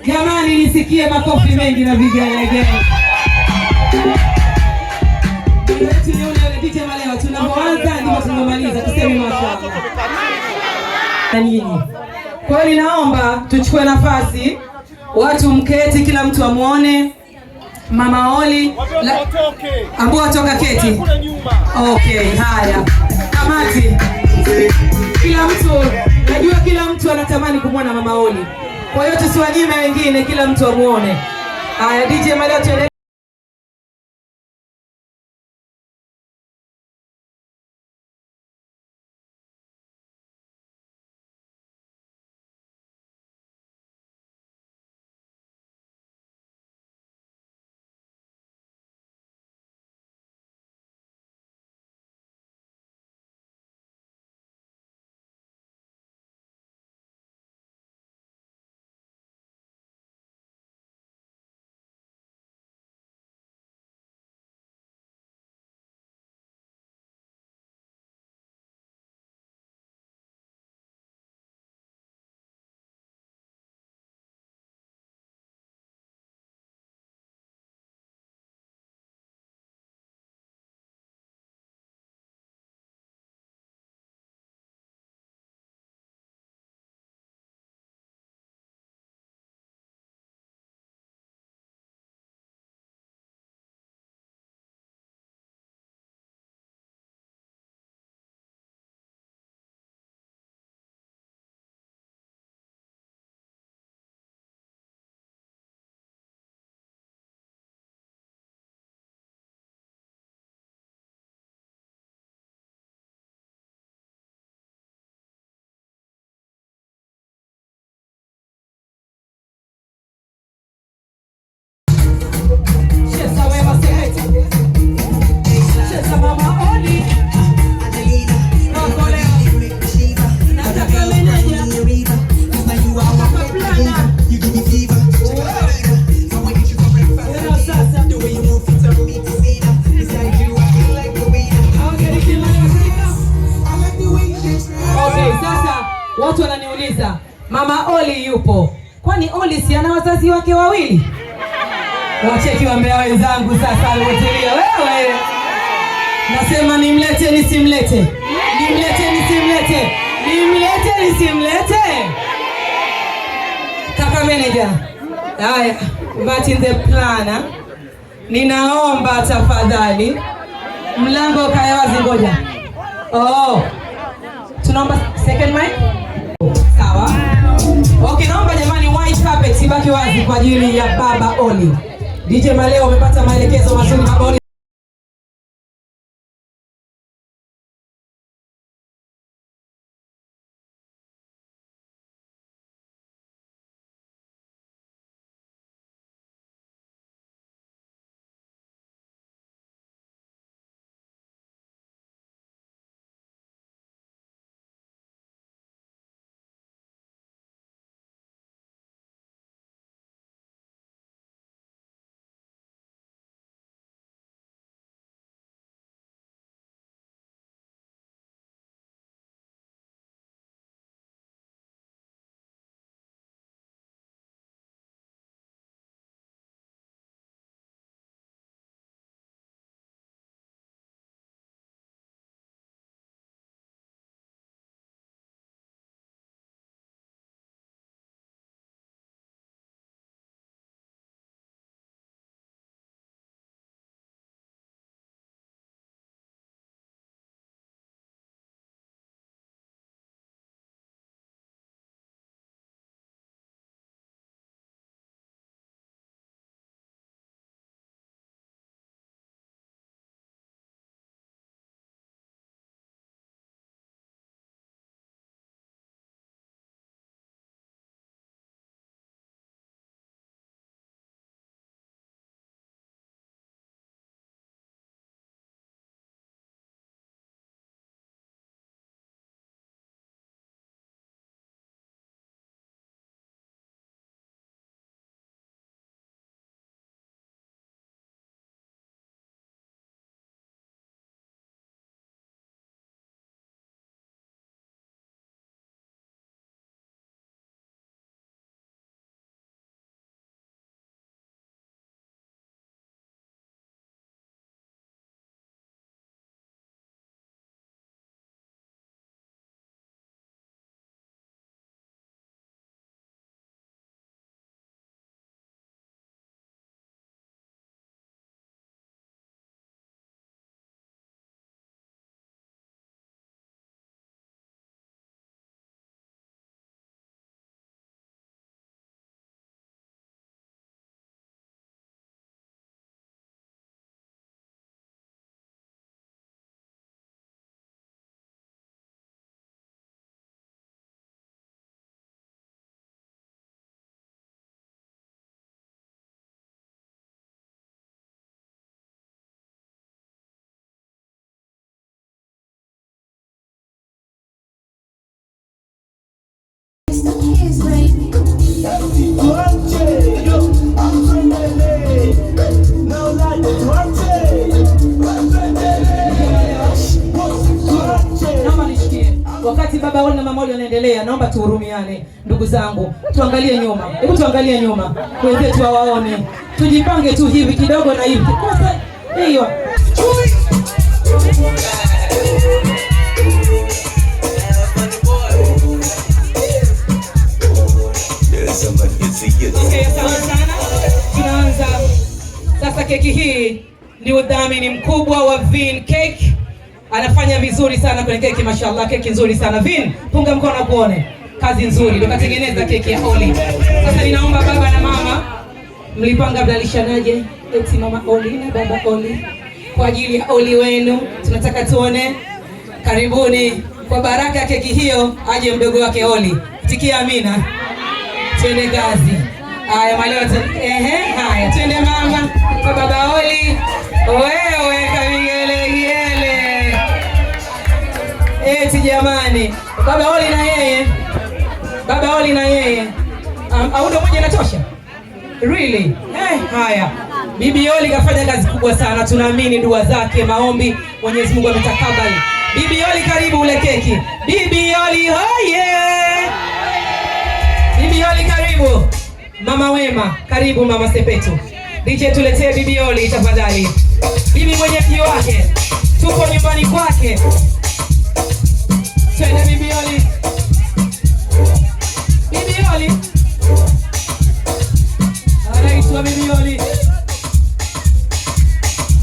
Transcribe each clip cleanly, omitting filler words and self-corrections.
Jamani, nisikie makofi mengi na vigelegele. DJ Malewa, tunapoanza ndipo tunamaliza, tuseme mashaallah. Kwa hiyo ninaomba tuchukue nafasi, watu mketi, kila mtu amuone Mama Oli ambao watoka keti. Okay, haya. Kamati. Kila mtu, najua kila mtu anatamani kumwona Mama Oli. Kwa hiyo tusiwanyime wengine, kila mtu amuone. Haya, DJ Malewa tuendelee. Watu wananiuliza, Mama Oli yupo. Kwani Oli si ana wazazi wake wawili? Wacheki wambea wenzangu sasa alivyotulia. Wewe nasema nimlete nisimlete? Nimlete nisimlete? Nimlete nisimlete? Kaka manager. Haya, Martin the planner. Ninaomba tafadhali mlango kae wazi, ngoja. Oh. Tunaomba second mic. Sawa. Okay, naomba jamani white carpet ibaki wazi kwa ajili ya Baba Oli. DJ Malewa umepata maelekezo mazuri Baba Oli. Wakati baba Oli na mama Oli wanaendelea, naomba tuhurumiane ndugu zangu. Tuangalie nyuma. Hebu tuangalie nyuma. Wenzetu waone. Tujipange tu hivi kidogo na hivi. Kosa hiyo. Okay, sana. Tunaanza. Sasa keki hii ni udhamini mkubwa wa Vin Cake. Anafanya vizuri sana kwenye keki, mashallah, keki nzuri sana. Vin, punga mkono kuone. Kazi nzuri, ndio katengeneza keki ya Oli. Sasa ninaomba baba na mama, mlipanga mdalishanaje? Eti mama Oli na baba Oli kwa ajili ya Oli wenu. Tunataka tuone. Karibuni kwa baraka ya keki hiyo aje mdogo wake Oli. Tikia amina. Twende kazi. Haya maleo haya twende mama kwa baba Oli. Wewe kavigelegele. Eti jamani, baba Oli na yeye. Baba Oli na yeye. Audo moja inatosha? Really? Haya. Bibi Oli kafanya kazi kubwa sana. Tunaamini dua zake, maombi, Mwenyezi Mungu ametakabali. Bibi Oli karibu ule keki. Bibi Oli hoye. Bibi Oli karibu. Mama Wema, karibu mama Sepetu. DJ tuletee Bibi Oli tafadhali. Bibi mwenyeji wake. Tuko nyumbani kwake. Twende Bibi Oli. Bibi Oli. Anaitwa Bibi Oli.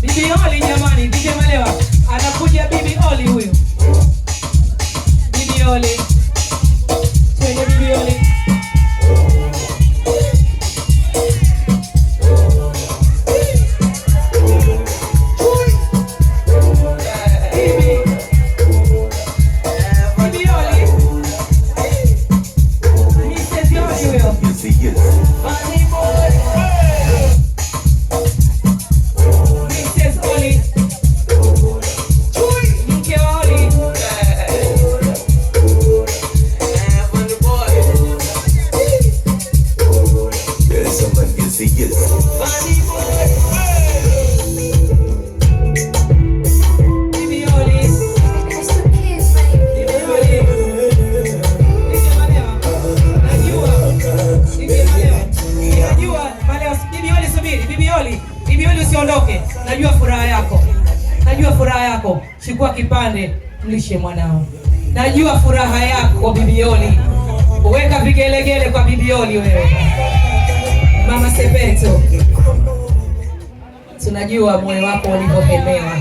Bibi Oli jamani, DJ Malewa. Anakuja Bibi Oli huyu. Bibi Oli. Twende Bibi Oli. Bibi Oli usiondoke. Najua furaha yako. Najua furaha yako. Chukua kipande mlishe mwanao. Najua furaha yako Bibi Oli. Weka vigelegele kwa Bibi Oli wewe. Mama Sepetu. Tunajua moyo wako ulivyohelewa.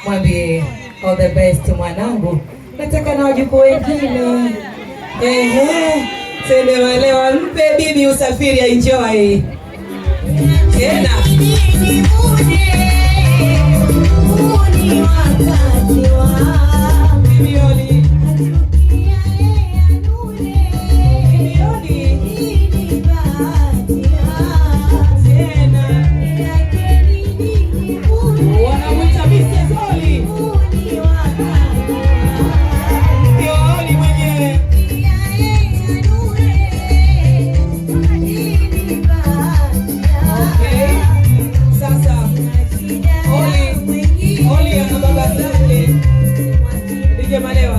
Mwambie all the best mwanangu. Nataka na wajukuu wengine. Twende Malewa, mpe bibi usafiri enjoy. Tena. Bibi Oli. Tena. Wanamwita Mrs. Oli.